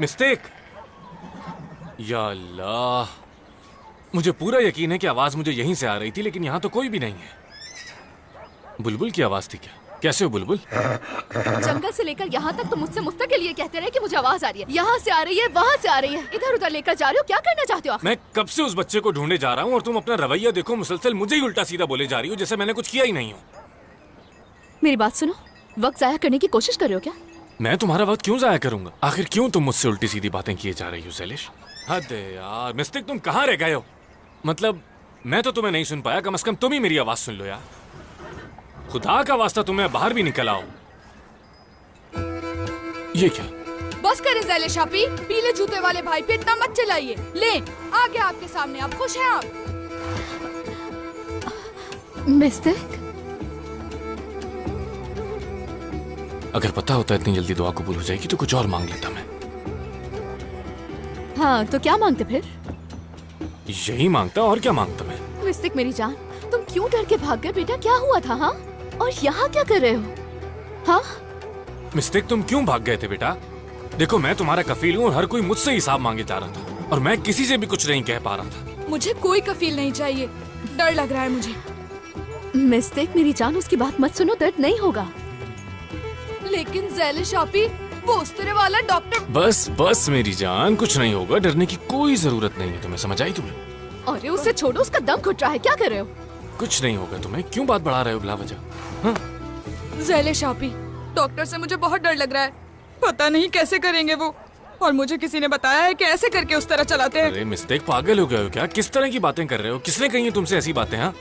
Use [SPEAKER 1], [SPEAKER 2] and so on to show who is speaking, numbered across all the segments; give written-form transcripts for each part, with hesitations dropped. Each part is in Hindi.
[SPEAKER 1] मिस्टेक। या अल्लाह, मुझे पूरा यकीन है कि आवाज मुझे यहीं से आ रही थी, लेकिन यहाँ तो कोई भी नहीं है। बुलबुल की आवाज थी क्या? कैसे हो बुलबुल?
[SPEAKER 2] जंगल से लेकर यहाँ तक तो मुझसे मुस्तकिल ये कहते रहे कि मुझे आवाज आ रही है, यहाँ से आ रही है, वहाँ से आ रही है, इधर उधर लेकर जा रहे हो। क्या करना चाहते हो आप?
[SPEAKER 1] मैं कब से उस बच्चे को ढूंढे जा रहा हूँ और तुम अपना रवैया देखो, मुसलसल मुझे ही उल्टा सीधा बोले जा रही हो, जैसे मैंने कुछ किया ही नहीं हो।
[SPEAKER 2] मेरी बात सुनो, वक्त जाया करने की कोशिश कर रहे हो क्या?
[SPEAKER 1] मैं तुम्हारा वक्त क्यों जाया करूंगा? आखिर क्यों तुम मुझसे उल्टी सीधी बातें किए जा रही हो ज़ैलिश? हद है यार। मिस्टेक, तुम कहाँ रह गए हो? मतलब मैं तो तुम्हें नहीं सुन पाया, कम से कम तुम ही मेरी आवाज सुन लो यार। खुदा का वास्ता तुम्हें बाहर भी निकल आओ। ये क्या?
[SPEAKER 2] बस करें ज़ैलिश आपी, पीले जूते वाले भाई पे इतना मत चिल्लाइए। ले आ गया आपके सामने, आप खुश हैं? आप मिस्टेक,
[SPEAKER 1] अगर पता होता इतनी जल्दी दुआ कबूल हो जाएगी तो कुछ और मांग लेता मैं।
[SPEAKER 2] हाँ तो क्या मांगते फिर?
[SPEAKER 1] यही मांगता, और क्या मांगता मैं।
[SPEAKER 2] मिस्टेक मेरी जान, तुम क्यों डर के भाग गए बेटा? क्या हुआ था? हाँ, और यहाँ क्या कर रहे हो? हाँ
[SPEAKER 1] मिस्टेक, तुम क्यों भाग गए थे बेटा? देखो मैं तुम्हारा कफील हूँ और हर कोई मुझसे हिसाब मांगे जा रहा था, और मैं किसी से भी कुछ नहीं कह पा रहा था।
[SPEAKER 2] मुझे कोई कफील नहीं चाहिए, डर लग रहा है मुझे। मिस्टेक मेरी जान, उसकी बात मत सुनो, दर्द नहीं होगा। लेकिन ज़ैलिश आपी, वो उस तरह वाला डॉक्टर।
[SPEAKER 1] बस बस मेरी जान, कुछ नहीं होगा, डरने की कोई जरूरत नहीं है तुम्हें, समझ आई तुम्हें?
[SPEAKER 2] अरे उसे छोड़ो, उसका दम घुट रहा है, क्या कर रहे हो?
[SPEAKER 1] कुछ नहीं होगा तुम्हें, क्यों बात बढ़ा रहे हो बिला वजह? हाँ?
[SPEAKER 3] ज़ैलिश आपी, डॉक्टर से मुझे बहुत डर लग रहा है, पता नहीं कैसे करेंगे वो, और मुझे किसी ने बताया है कि ऐसे करके उस तरह चलाते हैं।
[SPEAKER 1] अरे मिस्टेक, पागल हो गए हो क्या? किस तरह की बातें कर रहे हो? किसने कही है तुमसे ऐसी बातें? हाँ,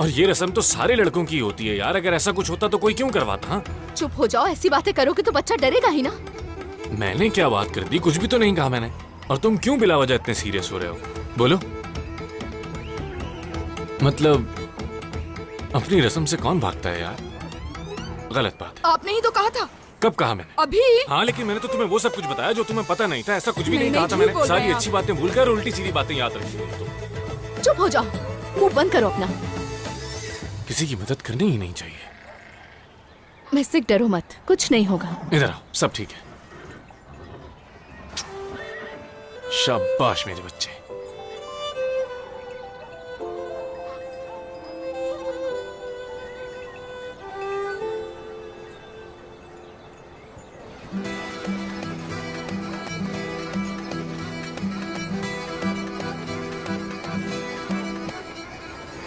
[SPEAKER 1] और ये रस्म तो सारे लड़कों की होती है यार, अगर ऐसा कुछ होता तो कोई क्यों करवाता? हाँ,
[SPEAKER 2] चुप हो जाओ, ऐसी बातें करोगे तो बच्चा डरेगा ही ना।
[SPEAKER 1] मैंने क्या बात कर दी? कुछ भी तो नहीं कहा मैंने। और तुम क्यों बिला वजह इतने सीरियस हो रहे हो? बोलो। मतलब अपनी रस्म से कौन भागता है यार? गलत बात है।
[SPEAKER 3] आपने ही तो कहा था।
[SPEAKER 1] कब कहा मैंने?
[SPEAKER 3] अभी।
[SPEAKER 1] हाँ, लेकिन मैंने तो तुम्हें वो सब कुछ बताया जो तुम्हें पता नहीं था। ऐसा कुछ भी नहीं कहा था
[SPEAKER 3] झूठ
[SPEAKER 1] मैंने।
[SPEAKER 3] बोल रहे
[SPEAKER 1] सारी
[SPEAKER 3] हैं
[SPEAKER 1] अच्छी बातें भूलकर उल्टी सीधी बातें याद रखी हो तुम।
[SPEAKER 2] चुप हो जाओ, मुंह बंद करो अपना।
[SPEAKER 1] किसी की मदद करनी ही नहीं चाहिए।
[SPEAKER 2] मिस्टेक, डरो मत, कुछ नहीं होगा।
[SPEAKER 1] इधर आओ, सब ठीक है। शाबाश मेरे बच्चे।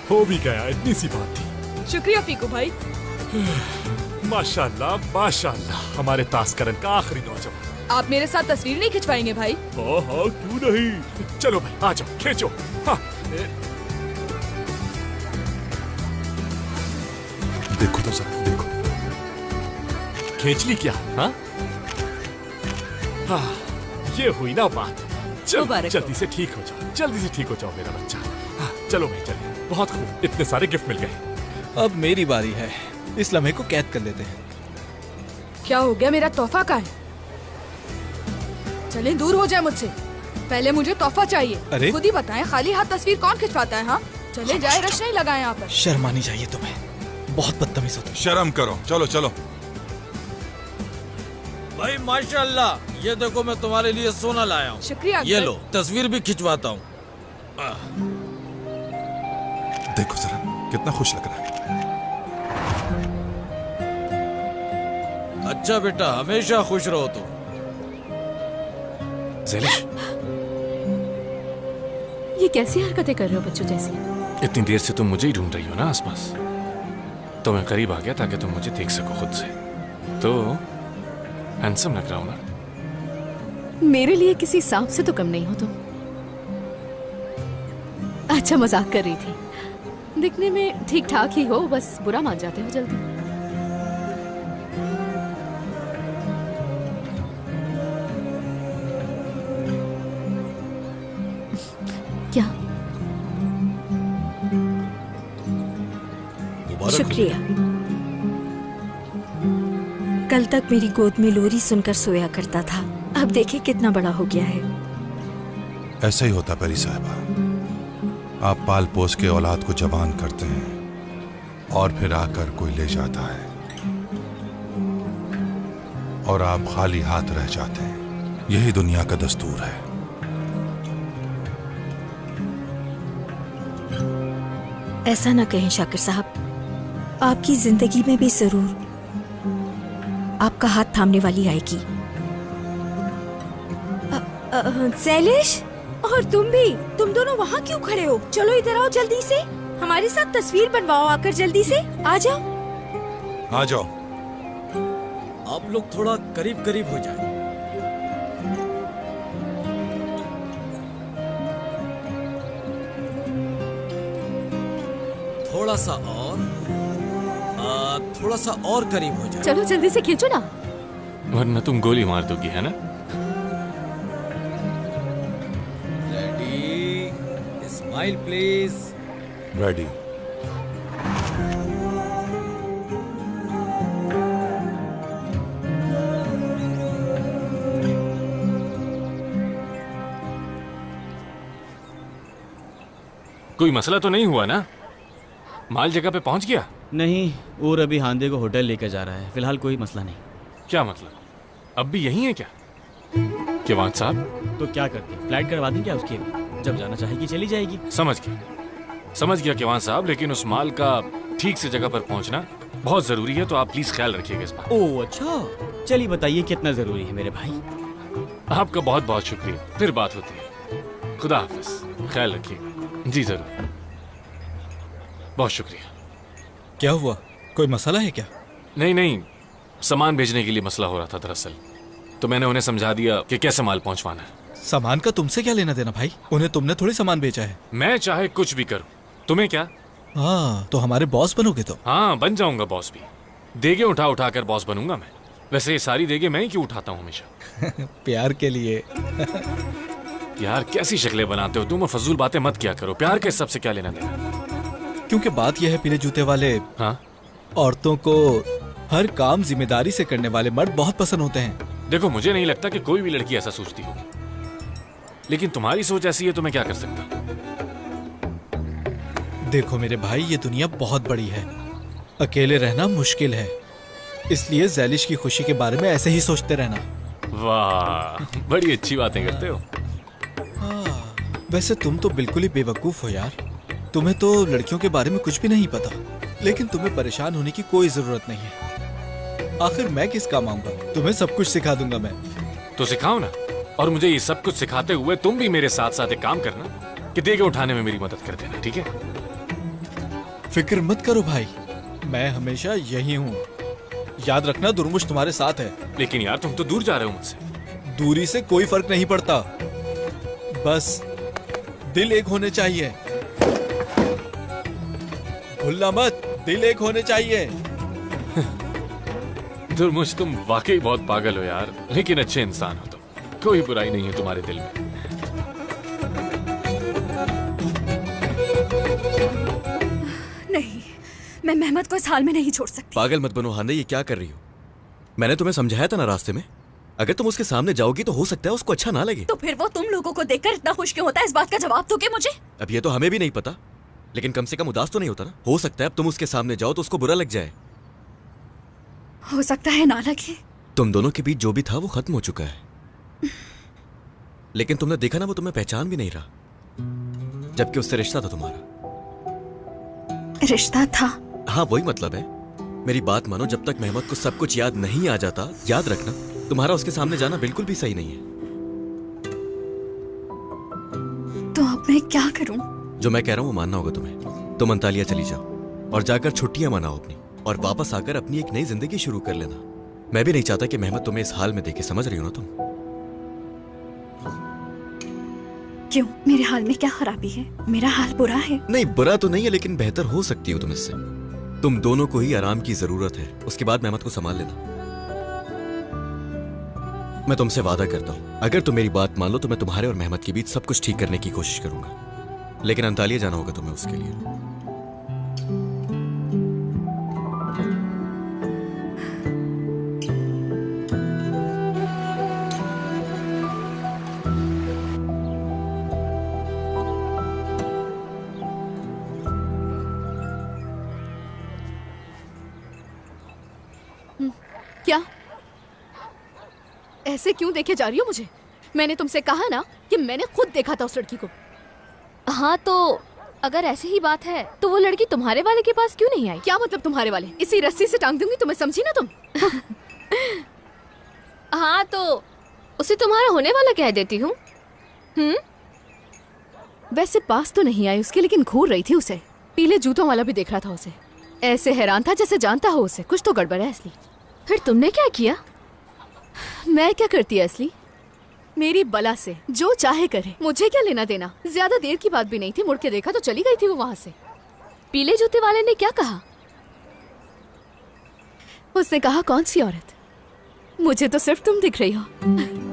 [SPEAKER 4] हो भी गया, इतनी सी बात थी।
[SPEAKER 3] शुक्रिया फीकू भाई।
[SPEAKER 4] माशाल्लाह माशाल्लाह, हमारे तास्करन का आखिरी नौजवान।
[SPEAKER 3] आप मेरे साथ तस्वीर नहीं खिंचवाएंगे भाई?
[SPEAKER 4] हाँ हाँ, क्यों नहीं। चलो भाई, आ जाओ, खींचो। हाँ। देखो तो जरा, देखो। खींच ली क्या? हाँ हाँ, ये हुई ना बात। चलो जल्दी से ठीक हो जाओ, जल्दी से ठीक हो जाओ मेरा बच्चा। हाँ, चलो भाई चलिए। बहुत खूब, इतने सारे गिफ्ट मिल गए।
[SPEAKER 5] अब मेरी बारी है, इस लम्हे को कैद कर लेते हैं।
[SPEAKER 3] क्या हो गया? मेरा तोहफा कहाँ है? चलें दूर हो जाए मुझसे, पहले मुझे तोहफा चाहिए।
[SPEAKER 5] अरे?
[SPEAKER 3] खुद ही बताएं, खाली हाथ तस्वीर कौन खिंचवाता है? हाँ चले जाए, रश नहीं लगाए यहाँ पर।
[SPEAKER 5] शर्म आनी चाहिए तुम्हें, बहुत बदतमीज हो तुम।
[SPEAKER 6] शर्म करो, चलो चलो।
[SPEAKER 7] भाई माशाल्लाह, ये देखो मैं तुम्हारे लिए सोना लाया हूँ।
[SPEAKER 3] शुक्रिया
[SPEAKER 7] ये
[SPEAKER 3] अंकल।
[SPEAKER 7] लो, तस्वीर भी खिंचवाता हूँ।
[SPEAKER 6] देखो जरा, कितना खुश लग रहा है।
[SPEAKER 7] अच्छा बेटा, हमेशा खुश रहो तुम।
[SPEAKER 1] ज़ैलिश,
[SPEAKER 2] ये कैसी हरकतें कर रहे हो बच्चों जैसी?
[SPEAKER 1] इतनी देर से तुम मुझे ही ढूंढ रही हो ना आसपास, तो मैं करीब आ गया ताकि तुम मुझे देख सको खुद से। तो हैंडसम लग रहा हूं ना?
[SPEAKER 2] मेरे लिए किसी सांप से तो कम नहीं हो तुम। अच्छा, मजाक कर रही थी। दिखने में ठीक ठाक ही हो, बस बुरा मान जाते हो जल्दी। क्या?
[SPEAKER 8] शुक्रिया। कल तक मेरी गोद में लोरी सुनकर सोया करता था, अब देखिए कितना बड़ा हो गया है।
[SPEAKER 6] ऐसा ही होता परी साहिबा, आप पाल पोस के औलाद को जवान करते हैं और फिर आकर कोई ले जाता है और आप खाली हाथ रह जाते हैं। यही दुनिया का दस्तूर है।
[SPEAKER 8] ऐसा ना कहें शाकिर साहब, आपकी जिंदगी में भी जरूर आपका हाथ थामने वाली आएगी। शैलेश, और तुम दोनों वहाँ क्यों खड़े हो? चलो इधर आओ जल्दी से, हमारे साथ तस्वीर बनवाओ आकर, जल्दी से आ जाओ।
[SPEAKER 6] आ जाओ।
[SPEAKER 7] आप लोग थोड़ा करीब करीब हो जाए। थोड़ा सा और करीब हो जाए।
[SPEAKER 2] चलो जल्दी से खींचो ना,
[SPEAKER 1] वरना तुम गोली मार दोगी, है ना?
[SPEAKER 7] Ready, smile please.
[SPEAKER 6] रेडी।
[SPEAKER 1] कोई मसला तो नहीं हुआ ना? माल जगह पे पहुंच गया?
[SPEAKER 9] नहीं, और अभी हांदे को होटल लेकर जा रहा है। फिलहाल कोई मसला नहीं।
[SPEAKER 1] क्या मतलब? अब भी यही है क्या? केवान साहब
[SPEAKER 9] तो क्या करते हैं, फ्लाइट करवा दें क्या उसकी? अभी जब जाना चाहेगी चली जाएगी।
[SPEAKER 1] समझ गया केवान साहब, लेकिन उस माल का ठीक से जगह पर पहुंचना बहुत जरूरी है, तो आप प्लीज ख्याल रखिएगा इस बात।
[SPEAKER 9] ओह अच्छा, चलिए बताइए कितना जरूरी है मेरे भाई।
[SPEAKER 1] आपका बहुत बहुत शुक्रिया, फिर बात होती है। खुदा हाफिज, ख्याल रखिएगा। जी जरूर, बहुत शुक्रिया।
[SPEAKER 5] क्या हुआ, कोई मसला है क्या?
[SPEAKER 1] नहीं, सामान भेजने के लिए मसला हो रहा था दरअसल, तो मैंने उन्हें समझा दिया कि कैसे माल पहुंचवाना है।
[SPEAKER 5] सामान का तुमसे क्या लेना देना भाई? उन्हें तुमने थोड़ी सामान बेचा है।
[SPEAKER 1] मैं चाहे कुछ भी करूं, तुम्हें क्या?
[SPEAKER 5] हाँ, तो हमारे बॉस बनोगे तो?
[SPEAKER 1] हाँ, बन जाऊंगा बॉस भी। देगे उठा कर बॉस बनूंगा मैं। वैसे ये सारी देगे मैं ही क्यों उठाता हूँ हमेशा?
[SPEAKER 5] प्यार के लिए।
[SPEAKER 1] यार कैसी शक्लें बनाते हो तुम, और फजूल बातें मत किया करो। प्यार के सबसे क्या लेना देना?
[SPEAKER 5] क्योंकि बात यह है पीले जूते वाले,
[SPEAKER 1] हाँ,
[SPEAKER 5] औरतों को हर काम जिम्मेदारी से करने वाले मर्द बहुत पसंद होते हैं।
[SPEAKER 1] देखो मुझे नहीं लगता कि कोई भी लड़की ऐसा सोचती हो, लेकिन तुम्हारी सोच ऐसी है तो मैं क्या कर सकता हूँ?
[SPEAKER 5] देखो मेरे भाई, ये दुनिया बहुत बड़ी है, अकेले रहना मुश्किल है, इसलिए ज़ैलिश की खुशी के बारे में ऐसे ही सोचते रहना।
[SPEAKER 1] वाह, बड़ी अच्छी बातें करते हो।
[SPEAKER 5] वैसे तुम तो बिल्कुल ही बेवकूफ हो यार, तुम्हें तो लड़कियों के बारे में कुछ भी नहीं पता, लेकिन तुम्हें परेशान होने की कोई जरूरत नहीं है। आखिर मैं किस काम आऊंगा? तुम्हें सब कुछ सिखा दूंगा मैं।
[SPEAKER 1] तो सिखाओ ना, और मुझे ये सब कुछ सिखाते हुए तुम भी मेरे साथ साथ एक काम करना कि देगे उठाने में मेरी मदद कर देना, ठीक है?
[SPEAKER 5] फिक्र मत करो भाई, मैं हमेशा यही हूँ। याद रखना, दुर्मुश तुम्हारे साथ है।
[SPEAKER 1] लेकिन यार तुम तो दूर जा रहे हो मुझसे।
[SPEAKER 5] दूरी से कोई फर्क नहीं पड़ता, बस दिल एक होने चाहिए। भूलना मत, दिल एक होने चाहिए।
[SPEAKER 1] दुर्मुश, तुम वाकई बहुत पागल हो यार, लेकिन अच्छे इंसान हो तुम। कोई बुराई नहीं है तुम्हारे दिल में।
[SPEAKER 2] नहीं, मैं मेहमत को इस हाल में नहीं छोड़ सकती।
[SPEAKER 10] पागल मत बनो हांदे, ये क्या कर रही हो? मैंने तुम्हें समझाया था ना रास्ते में, अगर तुम उसके सामने जाओगी तो हो सकता है उसको अच्छा ना लगे।
[SPEAKER 2] तो फिर वो तुम लोगों को देखकर इतना खुश क्यों होता है? इस बात का जवाब दोगे मुझे?
[SPEAKER 10] अब ये तो हमें भी नहीं पता, लेकिन कम से कम उदास तो नहीं होता ना। हो सकता है अब तुम उसके सामने जाओ तो उसको बुरा लग जाए।
[SPEAKER 2] हो सकता है ना लगे।
[SPEAKER 10] तुम दोनों के बीच जो भी था वो खत्म हो चुका है, लेकिन तुमने देखा ना, वो तुम्हें पहचान भी नहीं रहा, जबकि उससे रिश्ता था तुम्हारा।
[SPEAKER 2] रिश्ता था?
[SPEAKER 10] हाँ, वही मतलब है। मेरी बात मानो, जब तक मेहमत को सब कुछ याद नहीं आ जाता, याद रखना तुम्हारा उसके सामने जाना बिल्कुल भी सही नहीं है।
[SPEAKER 2] तो अब मैं क्या करूं?
[SPEAKER 10] जो मैं कह रहा हूँ वो मानना होगा तुम्हें। तुम अंतालिया चली जाओ और जाकर छुट्टियां मनाओ अपनी, और वापस आकर अपनी एक नई जिंदगी शुरू कर लेना। मैं भी नहीं चाहता कि मेहमत तुम्हें इस हाल में देखे, समझ रही हो ना तुम?
[SPEAKER 2] क्यों, मेरे हाल में क्या खराबी है? मेरा हाल बुरा है?
[SPEAKER 10] नहीं, बुरा तो नहीं है, लेकिन बेहतर हो सकती हो तुम इससे। तुम दोनों को ही आराम की जरूरत है, उसके बाद मेहमत को संभाल लेना। मैं तुमसे वादा करता हूं, अगर तुम मेरी बात मान लो तो मैं तुम्हारे और मेहमत के बीच सब कुछ ठीक करने की कोशिश करूंगा, लेकिन अंतालिया जाना होगा तुम्हें उसके लिए।
[SPEAKER 2] क्या? ऐसे क्यों देखे जा रही हो मुझे? मैंने तुमसे कहा ना कि मैंने खुद देखा था उस लड़की को।
[SPEAKER 11] हाँ तो अगर ऐसी ही बात है तो वो लड़की तुम्हारे वाले के पास क्यों नहीं आई?
[SPEAKER 2] क्या मतलब तुम्हारे वाले? इसी रस्सी से टांग दूंगी तुम्हें, समझी ना तुम?
[SPEAKER 11] हाँ तो उसे तुम्हारा होने वाला कह देती हूँ।
[SPEAKER 2] वैसे पास तो नहीं आई उसके, लेकिन घूर रही थी उसे। पीले जूतों वाला भी देख रहा था उसे, ऐसे हैरान था जैसे जानता हो उसे। कुछ तो गड़बड़ है असली।
[SPEAKER 11] फिर तुमने क्या किया?
[SPEAKER 2] मैं क्या करती है असली? मेरी बला से जो चाहे करे, मुझे क्या लेना देना। ज्यादा देर की बात भी नहीं थी, मुड़ के देखा तो चली गई थी वो वहाँ से।
[SPEAKER 11] पीले जूते वाले ने क्या कहा?
[SPEAKER 2] उसने कहा कौन सी औरत? मुझे तो सिर्फ तुम दिख रही हो।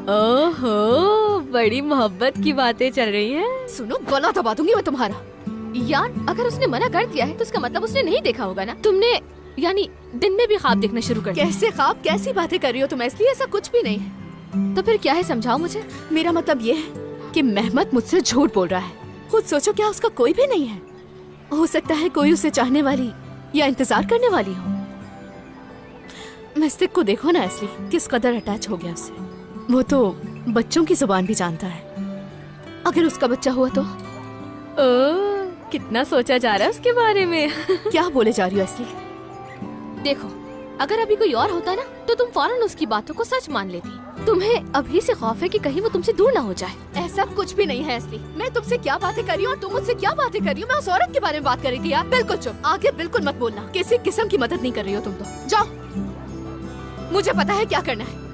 [SPEAKER 11] ओहो, बड़ी मोहब्बत की बातें चल रही हैं।
[SPEAKER 2] सुनो, गला दबा दूंगी मैं तुम्हारा।
[SPEAKER 11] यार अगर उसने मना कर दिया है तो इसका मतलब उसने नहीं देखा होगा ना। तुमने यानी दिन में भी ख्वाब देखना शुरू कर दिया?
[SPEAKER 2] कैसे ख्वाब? कैसी बातें कर रही हो तुम? इसलिए ऐसा कुछ भी नहीं है।
[SPEAKER 11] तो फिर क्या है, समझाओ मुझे।
[SPEAKER 2] मेरा मतलब ये है कि मेहमत मुझसे झूठ बोल रहा है। खुद सोचो, क्या उसका कोई भी नहीं है? हो सकता है कोई उसे चाहने वाली या इंतजार करने वाली हो। मिस्टिक को देखो ना असली, किस कदर अटैच हो गया उससे। वो तो बच्चों की जुबान भी जानता है। अगर उसका बच्चा हुआ तो?
[SPEAKER 11] कितना सोचा जा रहा है उसके बारे में।
[SPEAKER 2] क्या बोले जा रही हो असली?
[SPEAKER 11] देखो, अगर अभी कोई और होता ना तो तुम फौरन उसकी बातों को सच मान लेती। तुम्हें अभी से खौफ है कि कहीं वो तुमसे दूर ना हो जाए।
[SPEAKER 2] ऐसा कुछ भी नहीं है असली। मैं तुमसे क्या बातें कर रही हूँ और तुम मुझसे क्या बातें कर रही हो? मैं उस औरत के बारे में बात कर रही थी यार। बिल्कुल चुप, आगे बिल्कुल मत बोलना। किसी किस्म की मदद नहीं कर रही हो तुम तो। जाओ, मुझे पता है क्या करना है।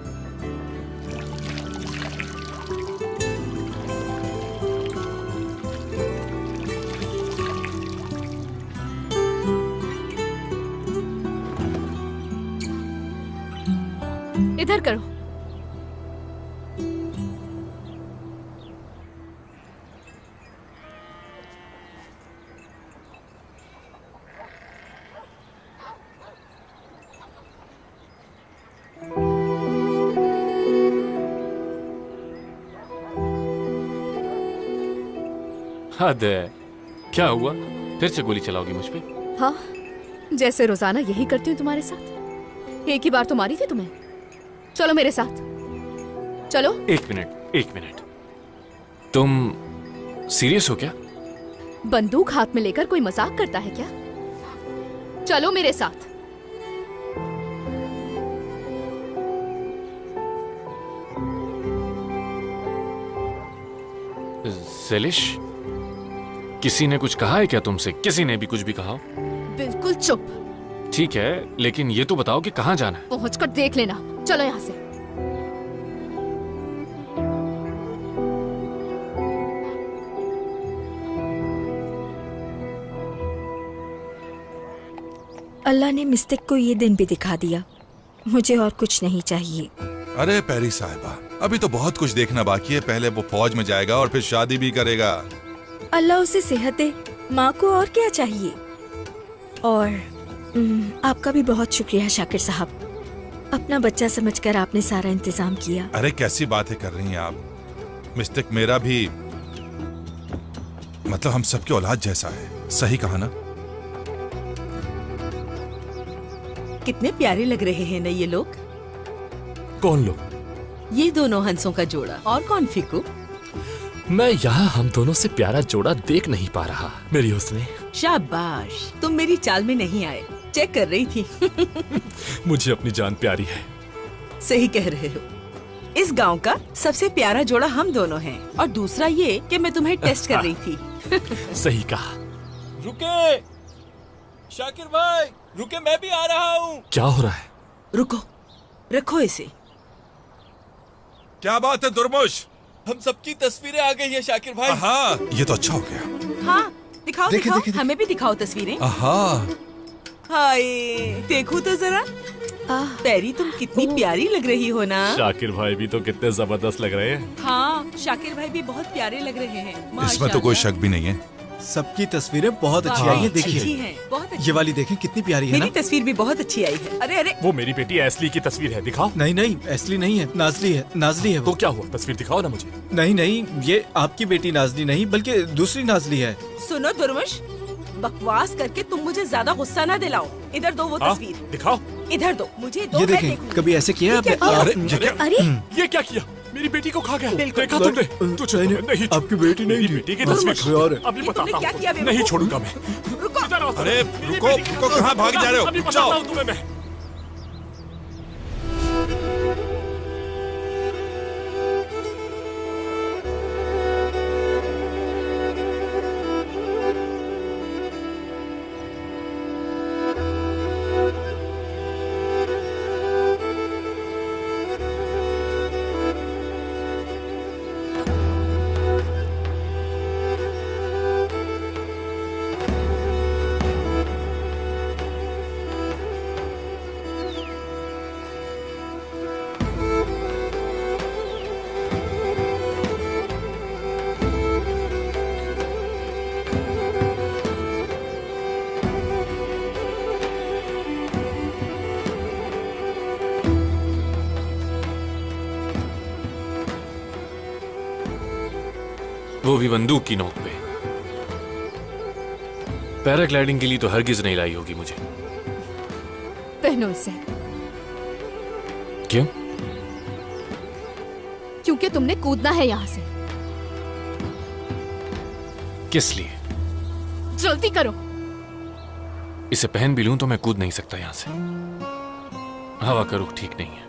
[SPEAKER 2] इधर करो।
[SPEAKER 1] हद है। क्या हुआ? फिर से गोली चलाओगी मुझ पे?
[SPEAKER 2] हाँ, जैसे रोजाना यही करती हूँ तुम्हारे साथ। एक ही बार तो मारी थी तुम्हें। चलो मेरे साथ, चलो।
[SPEAKER 1] एक मिनट। तुम सीरियस हो क्या?
[SPEAKER 2] बंदूक हाथ में लेकर कोई मजाक करता है क्या? चलो मेरे साथ।
[SPEAKER 1] सेलिश, किसी ने कुछ कहा है क्या तुमसे? किसी ने भी कुछ भी कहा हो?
[SPEAKER 2] बिल्कुल चुप।
[SPEAKER 1] ठीक है, लेकिन ये तो बताओ कि कहाँ जाना है?
[SPEAKER 2] पहुंचकर देख लेना। चलो यहाँ से।
[SPEAKER 8] अल्लाह ने मिस्टिक को ये दिन भी दिखा दिया। मुझे और कुछ नहीं चाहिए।
[SPEAKER 6] अरे पैरी साहिबा, अभी तो बहुत कुछ देखना बाकी है। पहले वो फौज में जाएगा और फिर शादी भी करेगा।
[SPEAKER 8] अल्लाह उसे सेहत दे। माँ को और क्या चाहिए? और आपका भी बहुत शुक्रिया शाकिर साहब। अपना बच्चा समझकर आपने सारा इंतजाम किया।
[SPEAKER 6] अरे कैसी बातें कर रही हैं आप? मिस्टिक मेरा भी, मतलब हम सबकी औलाद जैसा है। सही कहा ना?
[SPEAKER 12] कितने प्यारे लग रहे हैं ना ये लोग।
[SPEAKER 4] कौन लोग?
[SPEAKER 12] ये दोनों हंसों का जोड़ा। और कौन फिकू?
[SPEAKER 4] मैं यहाँ हम दोनों से प्यारा जोड़ा देख नहीं पा रहा मेरी हुस्ने।
[SPEAKER 12] शाबाश, तुम मेरी चाल में नहीं आए, चेक कर रही थी।
[SPEAKER 4] मुझे अपनी जान प्यारी है।
[SPEAKER 12] सही कह रहे हो। इस गांव का सबसे प्यारा जोड़ा हम दोनों हैं। और दूसरा ये कि मैं तुम्हें टेस्ट कर रही थी।
[SPEAKER 4] सही कहा।
[SPEAKER 7] रुके शाकिर भाई, रुके, मैं भी आ रहा हूँ।
[SPEAKER 4] क्या हो रहा है?
[SPEAKER 12] रुको, रखो इसे।
[SPEAKER 6] क्या बात है दुर्मुश?
[SPEAKER 7] हम सबकी तस्वीरें आ गई है शाकिर भाई।
[SPEAKER 6] हाँ, ये तो अच्छा हो गया।
[SPEAKER 12] हाँ, दिखाओ
[SPEAKER 5] देखे,
[SPEAKER 12] दिखाओ,
[SPEAKER 5] देखे।
[SPEAKER 12] हमें भी दिखाओ तस्वीरें। हाय, देखो तो जरा। पैरी, तुम कितनी प्यारी लग रही हो ना।
[SPEAKER 4] शाकिर भाई भी तो कितने जबरदस्त लग रहे हैं।
[SPEAKER 12] हाँ, शाकिर भाई भी बहुत प्यारे लग रहे हैं।
[SPEAKER 6] इसमें तो कोई शक भी नहीं है।
[SPEAKER 5] सबकी तस्वीरें बहुत अच्छी आई है।
[SPEAKER 12] अच्छी
[SPEAKER 5] देखिए,
[SPEAKER 12] हैं, बहुत अच्छी।
[SPEAKER 5] ये वाली देखें कितनी प्यारी है ना?
[SPEAKER 12] मेरी तस्वीर भी बहुत अच्छी आई है। अरे अरे,
[SPEAKER 4] वो मेरी बेटी एस्ली की तस्वीर है, दिखाओ।
[SPEAKER 5] नहीं, असली नहीं है, नाजली है। नाजली है वो।
[SPEAKER 4] तो क्या हुआ? तस्वीर दिखाओ ना मुझे।
[SPEAKER 5] नहीं, ये आपकी बेटी नाजली नहीं बल्कि दूसरी नाजली है।
[SPEAKER 12] सुनो दुर्मुश, बकवास करके तुम मुझे ज्यादा गुस्सा ना दिलाओ। इधर दो वो तस्वीर।
[SPEAKER 4] दिखाओ।
[SPEAKER 12] इधर दो, मुझे दो।
[SPEAKER 5] ये
[SPEAKER 12] मैं
[SPEAKER 5] देखें,
[SPEAKER 12] देखूंगी।
[SPEAKER 5] कभी ऐसे किया आपने?
[SPEAKER 8] अरे
[SPEAKER 4] ये क्या किया? मेरी बेटी को खा गया।
[SPEAKER 12] बिल्कुल।
[SPEAKER 4] देखा तुमने? तुझे
[SPEAKER 5] नहीं,
[SPEAKER 4] नहीं
[SPEAKER 5] आपकी बेटी नहीं
[SPEAKER 4] मेरी
[SPEAKER 5] थी।
[SPEAKER 4] बेटी की
[SPEAKER 5] और
[SPEAKER 4] तस्वीर
[SPEAKER 5] कुछ और है।
[SPEAKER 4] अभी बताता
[SPEAKER 12] तुमने क्या किया
[SPEAKER 4] हूँ।
[SPEAKER 12] बेवकूफ?
[SPEAKER 4] नहीं छोड़ूंगा मैं।
[SPEAKER 12] रुको।
[SPEAKER 4] इधर आओ।
[SPEAKER 6] अरे
[SPEAKER 4] मेरी
[SPEAKER 6] रुको,
[SPEAKER 4] बेटी की
[SPEAKER 6] रुको, कहाँ भाग जा रहे हो?
[SPEAKER 4] अभी
[SPEAKER 6] रुक
[SPEAKER 4] बताता
[SPEAKER 6] जाओ।
[SPEAKER 4] हूँ तुम्हें मैं। वो भी बंदूक की नोक पे। पैराग्लाइडिंग के लिए तो हरगिज नहीं लाई होगी मुझे।
[SPEAKER 2] पहनो इसे।
[SPEAKER 1] क्यों?
[SPEAKER 2] क्योंकि तुमने कूदना है यहाँ से।
[SPEAKER 1] किस लिए?
[SPEAKER 2] जल्दी करो।
[SPEAKER 1] इसे पहन भी लूं तो मैं कूद नहीं सकता यहाँ से। हवा का रुख ठीक नहीं है।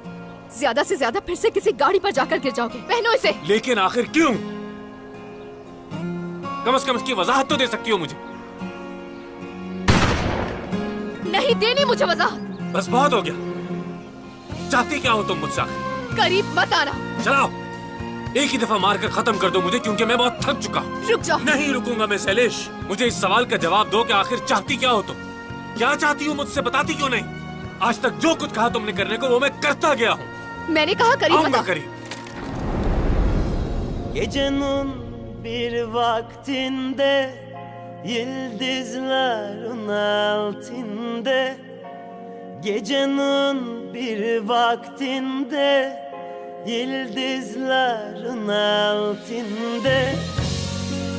[SPEAKER 2] ज्यादा से ज्यादा फिर से किसी गाड़ी पर जाकर गिर जाओगे। पहनो इसे।
[SPEAKER 1] लेकिन आखिर क्यों? कम से कम इसकी वजाहत तो दे सकती हो मुझे।
[SPEAKER 2] नहीं देनी मुझे वजाहत।
[SPEAKER 1] बस बहुत हो गया। चाहती क्या हो तुम मुझसे आखिर?
[SPEAKER 2] करीब मत आना।
[SPEAKER 1] चलाओ। एक ही दफा मारकर खत्म कर दो मुझे, क्योंकि मैं बहुत थक चुका हूँ।
[SPEAKER 2] रुक जाओ।
[SPEAKER 1] नहीं रुकूंगा मैं शैलेश। मुझे इस सवाल का जवाब दो कि आखिर चाहती क्या हो तुम? क्या चाहती हो मुझसे? बताती क्यों नहीं? आज तक जो कुछ कहा तुमने करने को वो मैं करता गया हूँ।
[SPEAKER 2] मैंने कहा करीब मत
[SPEAKER 1] आऊंगा
[SPEAKER 2] आ।
[SPEAKER 1] करीब।
[SPEAKER 13] Gecenin bir vaktinde yıldızların altında Gecenin bir vaktinde yıldızların altında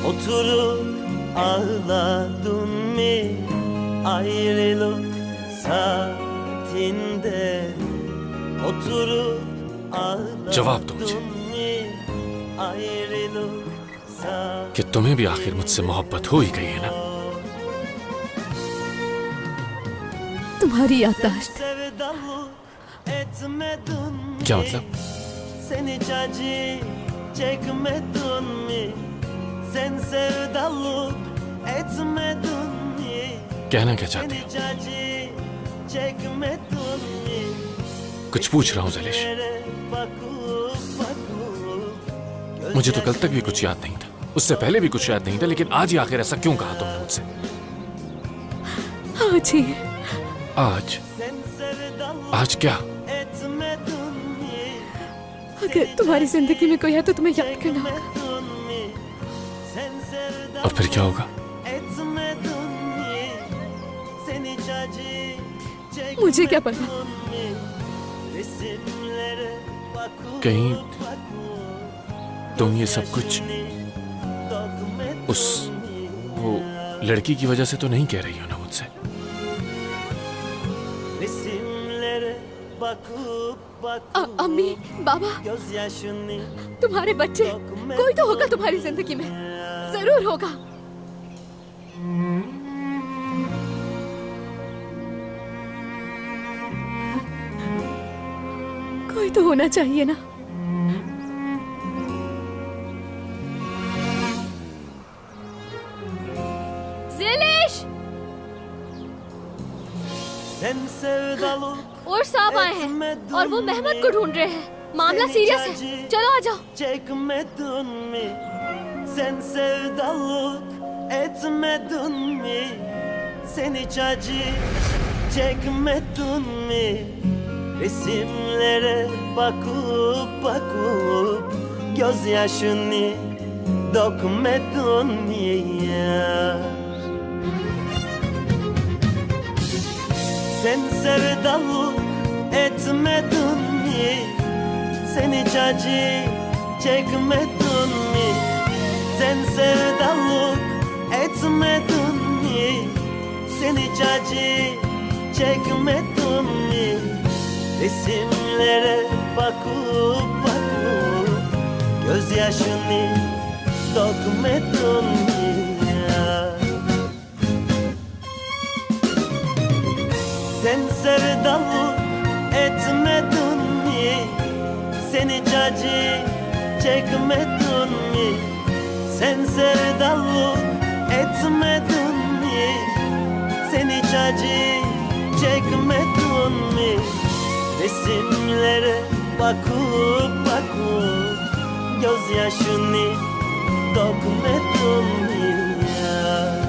[SPEAKER 13] Oturup ağladın mı ayrılık saatinde Oturup
[SPEAKER 1] जवाब दो मुझे कि तुम्हें भी आखिर मुझसे मोहब्बत हो ही गई है ना?
[SPEAKER 2] तुम्हारी याददाश्त।
[SPEAKER 1] क्या मतलब?
[SPEAKER 13] Seni acı çekmedin mi? Sen sevdalık etmedin mi?
[SPEAKER 1] कहना क्या चाहती हो?
[SPEAKER 13] Seni acı çekmedin mi?
[SPEAKER 1] कुछ पूछ रहा हूँ शैलेश। मुझे तो कल तक भी कुछ याद नहीं था, उससे पहले भी कुछ याद नहीं था, लेकिन आज ही आखिर ऐसा क्यों कहा तुमने मुझसे?
[SPEAKER 2] आज ही।
[SPEAKER 1] आज? आज क्या?
[SPEAKER 2] अगर तुम्हारी जिंदगी में कोई है तो तुम्हें याद करना होगा।
[SPEAKER 1] और फिर क्या होगा?
[SPEAKER 2] मुझे क्या पता।
[SPEAKER 1] कहीं तुम ये सब कुछ उस वो लड़की की वजह से तो नहीं कह रही हो ना मुझसे?
[SPEAKER 2] अम्मी, बाबा, तुम्हारे बच्चे, कोई तो होगा तुम्हारी जिंदगी में, जरूर होगा। कोई तो होना चाहिए ना।
[SPEAKER 11] और साहब आए हैं और वो मेहमद को ढूंढ रहे हैं। मामला सीरियस है, चलो आ जाओ।
[SPEAKER 13] Sen sevdalık etmedin mi? Sen hiç acı çekmedin mi? Resimlere bakıp bakıp gözyaşını dökmedin mi yar? Sen sevdalık etmedin mi? Sen hiç acı çekmedin mi? Sen sevdalık etmedin mi? Sen hiç acı çekmedin mi? Resimlere bakıp bakıp gözyaşını dökmedin ya. Sen sevdalık etmedin mi? Sen hiç acı çekmedin mi? Sen sevdalık etmedin mi? Sen hiç acı çekmedin mi? Resimlere bakıp bakıp gözyaşını dökmedin mi ya?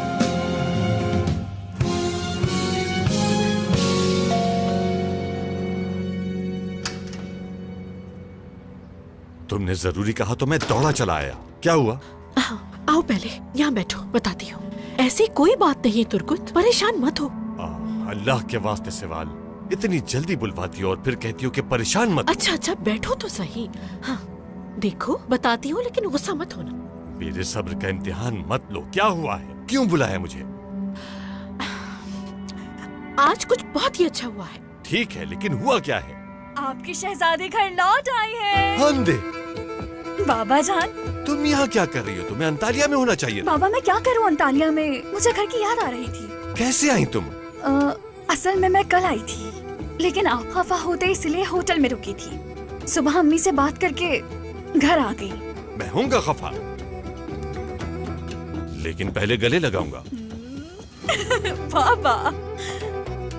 [SPEAKER 4] तुमने जरूरी कहा तो मैं दौड़ा चला आया। क्या हुआ?
[SPEAKER 14] आओ पहले यहाँ बैठो, बताती हूँ। ऐसी कोई बात नहीं है तुर्कुत, परेशान मत हो।
[SPEAKER 4] अल्लाह के वास्ते सवाल, इतनी जल्दी बुलवाती हो और फिर कहती हो कि परेशान मत।
[SPEAKER 14] अच्छा अच्छा बैठो तो सही। हाँ देखो बताती हूँ लेकिन गुस्सा मत होना।
[SPEAKER 4] मेरे सब्र का इम्तिहान मत लो। क्या हुआ है? क्यों बुलाया मुझे?
[SPEAKER 14] आज कुछ बहुत ही अच्छा हुआ है।
[SPEAKER 4] ठीक है लेकिन हुआ क्या है?
[SPEAKER 15] आपकी शहजादी घर लौट आई है।
[SPEAKER 4] हांदे,
[SPEAKER 15] बाबा जान
[SPEAKER 4] तुम यहाँ क्या कर रही हो? तुम्हें अंतालिया में होना चाहिए।
[SPEAKER 15] बाबा मैं क्या करूँ अंतालिया में, मुझे घर की याद आ रही थी।
[SPEAKER 4] कैसे आई तुम?
[SPEAKER 15] असल में मैं कल आई थी लेकिन आप खफा होते इसलिए होटल में रुकी थी। सुबह अम्मी से बात करके घर आ गई।
[SPEAKER 4] मैं होऊंगा खफा लेकिन पहले गले लगाऊंगा।
[SPEAKER 15] बाबा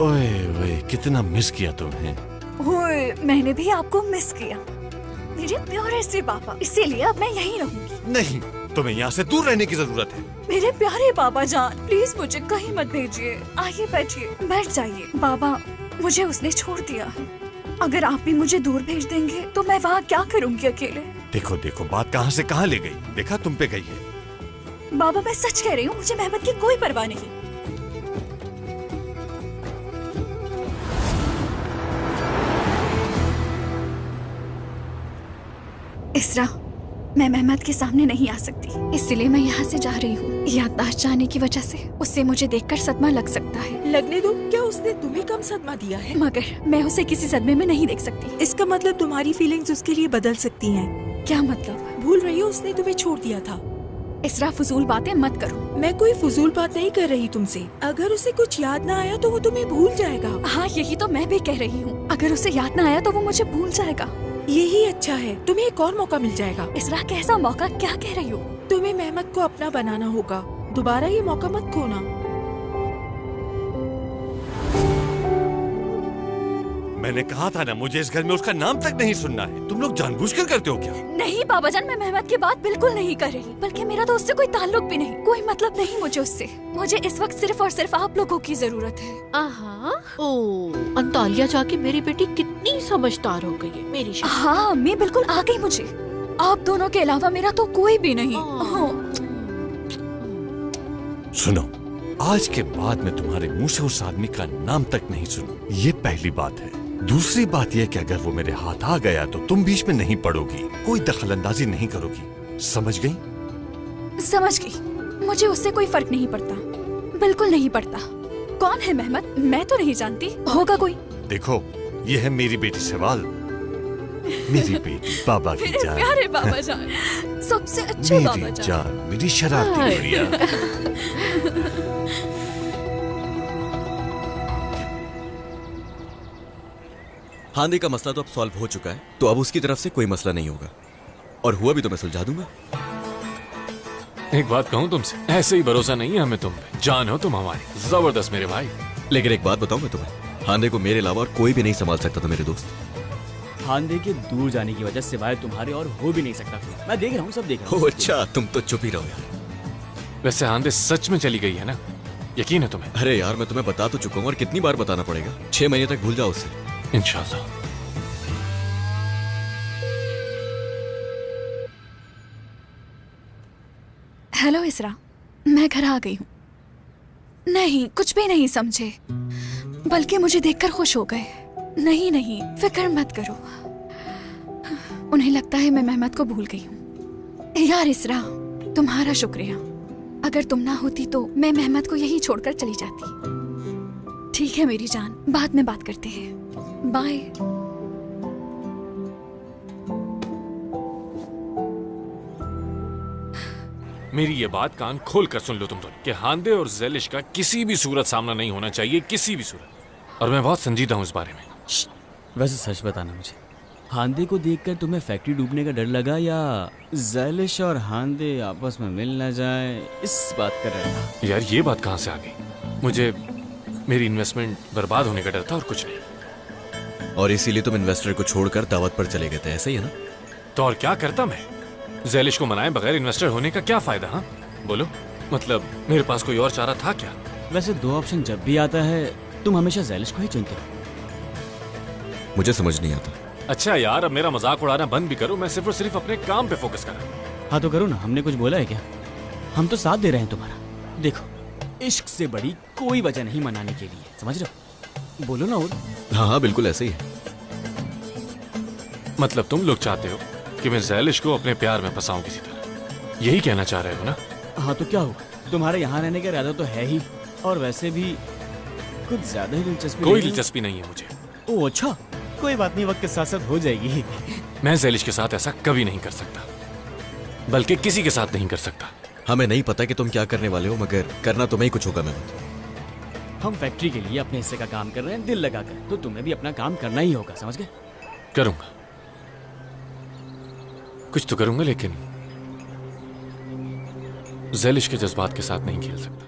[SPEAKER 4] ओए ओए कितना मिस किया तुम्हें।
[SPEAKER 15] ओए मैंने भी आपको मिस किया मेरे प्यारे से बाबा, इसीलिए अब मैं यहीं रहूंगी।
[SPEAKER 4] नहीं, तुम्हें यहाँ से दूर रहने की जरूरत है।
[SPEAKER 15] मेरे प्यारे बाबा जान प्लीज मुझे कहीं मत भेजिए। आइए बैठिए, बैठ जाइए। बाबा मुझे उसने छोड़ दिया है, अगर आप भी मुझे दूर भेज देंगे तो मैं वहाँ क्या करूँगी अकेले।
[SPEAKER 4] देखो देखो बात कहाँ से कहाँ ले गई। देखा तुम पे गई है।
[SPEAKER 15] बाबा मैं सच कह रही हूँ, मुझे मेहमत की कोई परवाह नहीं। इसरा मैं मेहमत के सामने नहीं आ सकती, इसलिए मैं यहाँ से जा रही हूँ। याददाश्त जाने की वजह से उससे मुझे देखकर सदमा लग सकता है।
[SPEAKER 14] लगने दो, क्या उसने तुम्हें कम सदमा दिया है?
[SPEAKER 15] मगर मैं उसे किसी सदमे में नहीं देख सकती।
[SPEAKER 14] इसका मतलब तुम्हारी फीलिंग्स उसके लिए बदल सकती हैं।
[SPEAKER 15] क्या मतलब?
[SPEAKER 14] भूल रही हो उसने तुम्हें छोड़ दिया था।
[SPEAKER 15] इसरा फजूल बातें मत करो।
[SPEAKER 14] मैं कोई फजूल बात नहीं कर रही तुमसे। अगर उसे कुछ याद ना आया तो वो तुम्हें भूल जाएगा।
[SPEAKER 15] हाँ यही तो मैं भी कह रही हूँ, अगर उसे याद ना आया तो वो मुझे भूल जाएगा।
[SPEAKER 14] यही अच्छा है, तुम्हें एक और मौका मिल जाएगा।
[SPEAKER 15] इसरा कैसा मौका? क्या कह रही हो?
[SPEAKER 14] तुम्हें मेहमत को अपना बनाना होगा, दोबारा ये मौका मत खोना।
[SPEAKER 4] मैंने कहा था ना मुझे इस घर में उसका नाम तक नहीं सुनना है। तुम लोग जानबूझकर करते हो क्या?
[SPEAKER 15] नहीं बाबा जान, मैं मेहमत की बात बिल्कुल नहीं कर रही, बल्कि मेरा तो उससे कोई ताल्लुक भी नहीं, कोई मतलब नहीं मुझे उससे। मुझे इस वक्त सिर्फ और सिर्फ आप लोगों की जरूरत है।
[SPEAKER 14] ओ अंतालिया जाके मेरी बेटी कितनी समझदार हो गई है मेरी।
[SPEAKER 15] हाँ मैं बिल्कुल आ गई मुझे। आप दोनों के अलावा मेरा तो कोई भी नहीं।
[SPEAKER 4] सुनो, आज के बाद मैं तुम्हारे मुंह से उस आदमी का नाम तक नहीं सुनूं। ये पहली बात है। दूसरी बात यह कि अगर वो मेरे हाथ आ गया तो तुम बीच में नहीं पड़ोगी, कोई दखलंदाजी नहीं करोगी। समझ गई?
[SPEAKER 15] समझ गई। मुझे उससे कोई फर्क नहीं पड़ता, बिल्कुल नहीं पड़ता। कौन है मेहमत? मैं तो नहीं जानती, होगा कोई।
[SPEAKER 4] देखो ये है मेरी बेटी सवाल, मेरी बेटी बाबा की जान।
[SPEAKER 15] प्यारे बाबा जान, सबसे अच्छे बाबा
[SPEAKER 4] जान, मेरी शरारती गुड़िया।
[SPEAKER 10] हांदे का मसला तो अब सॉल्व हो चुका है, तो अब उसकी तरफ से कोई मसला नहीं होगा, और हुआ भी तो मैं सुलझा दूंगा।
[SPEAKER 1] एक बात कहूँ तुमसे, ऐसे ही भरोसा नहीं है हमें तुम पे। जान हो तुम हमारी, जबरदस्त मेरे भाई।
[SPEAKER 10] लेकिन एक बात बताऊं मैं तुम्हें, हांदे को मेरे अलावा और कोई भी नहीं संभाल सकता था मेरे दोस्त।
[SPEAKER 9] हांदे के दूर जाने की वजह सिवाय तुम्हारे और हो भी नहीं सकता। मैं देख रहा हूँ, सब देख रहा हूँ।
[SPEAKER 10] अच्छा तुम तो चुप ही रहो यार।
[SPEAKER 1] वैसे हांदे सच में चली गई है ना? यकीन है तुम्हें?
[SPEAKER 10] अरे यार मैं तुम्हें बता तो चुका हूँ, और कितनी बार बताना पड़ेगा? 6 महीने तक भूल जाओ उससे।
[SPEAKER 1] इंशाल्लाह।
[SPEAKER 15] हेलो इसरा, मैं घर आ गई हूँ। नहीं कुछ भी नहीं समझे, बल्कि मुझे देखकर खुश हो गए। नहीं नहीं फिक्र मत करो, उन्हें लगता है मैं मेहमत को भूल गई हूँ। यार इसरा तुम्हारा शुक्रिया, अगर तुम ना होती तो मैं मेहमत को यही छोड़कर चली जाती। ठीक है मेरी जान, बाद में बात करते हैं, बाय।
[SPEAKER 1] मेरी ये बात कान खोल कर सुन लो तुम दोनों कि हांदे और ज़ैलिश का किसी भी सूरत सामना नहीं होना चाहिए, किसी भी सूरत। और मैं बहुत संजीदा हूँ इस बारे में।
[SPEAKER 9] वैसे सच बताना मुझे, हांदे को देखकर तुम्हें फैक्ट्री डूबने का डर लगा या ज़ैलिश और हांदे आपस में मिल ना जाए इस बात का डर था?
[SPEAKER 1] यार ये बात कहाँ से आ गई? मुझे मेरी इन्वेस्टमेंट बर्बाद होने का डर था और कुछ नहीं।
[SPEAKER 10] और इसीलिए तुम इन्वेस्टर को छोड़कर दावत पर चले गए थे, ऐसा ही है ना?
[SPEAKER 1] तो और क्या करता मैं? ज़ैलिश को मनाए बगैर इन्वेस्टर होने का क्या फायदा? हाँ बोलो, मतलब मेरे पास कोई और चारा था क्या?
[SPEAKER 9] वैसे दो ऑप्शन जब भी आता है तुम हमेशा ज़ैलिश को ही चुनते हो।
[SPEAKER 10] मुझे समझ नहीं आता।
[SPEAKER 1] अच्छा यार, अब मेरा मजाक उड़ाना बंद भी करो, मैं सिर्फ और सिर्फ अपने काम पे फोकस कर रहा हूँ।
[SPEAKER 9] हाँ तो करो ना, हमने कुछ बोला है क्या? हम तो साथ दे रहे हैं तुम्हारा। देखो, इश्क से बड़ी कोई वजह नहीं मनाने के लिए, समझ रहे हो? बोलो ना। और
[SPEAKER 10] हाँ हाँ बिल्कुल ऐसे ही है।
[SPEAKER 1] मतलब तुम लोग चाहते हो कि मैं ज़ैलिश को अपने प्यार में फंसाऊं किसी तरह, यही कहना चाह रहे हो ना?
[SPEAKER 9] हाँ तो क्या हुआ, तुम्हारे यहाँ रहने का इरादा तो है ही, और वैसे भी कुछ ज्यादा ही दिलचस्पी
[SPEAKER 1] कोई दिलचस्पी नहीं है मुझे।
[SPEAKER 9] ओह अच्छा, कोई बात नहीं, वक्त के साथ साथ हो जाएगी।
[SPEAKER 1] मैं ज़ैलिश के साथ ऐसा कभी नहीं कर सकता, बल्कि किसी के साथ नहीं कर सकता।
[SPEAKER 10] हमें नहीं पता कि तुम क्या करने वाले हो, मगर करना तुम्हें ही कुछ होगा।
[SPEAKER 9] हम फैक्ट्री के लिए अपने हिस्से का काम कर रहे हैं दिल लगाकर, तो तुम्हें भी अपना काम करना ही होगा, समझ गए?
[SPEAKER 1] करूंगा, कुछ तो करूंगा, लेकिन ज़ैलिश के जज्बात के साथ नहीं खेल सकता।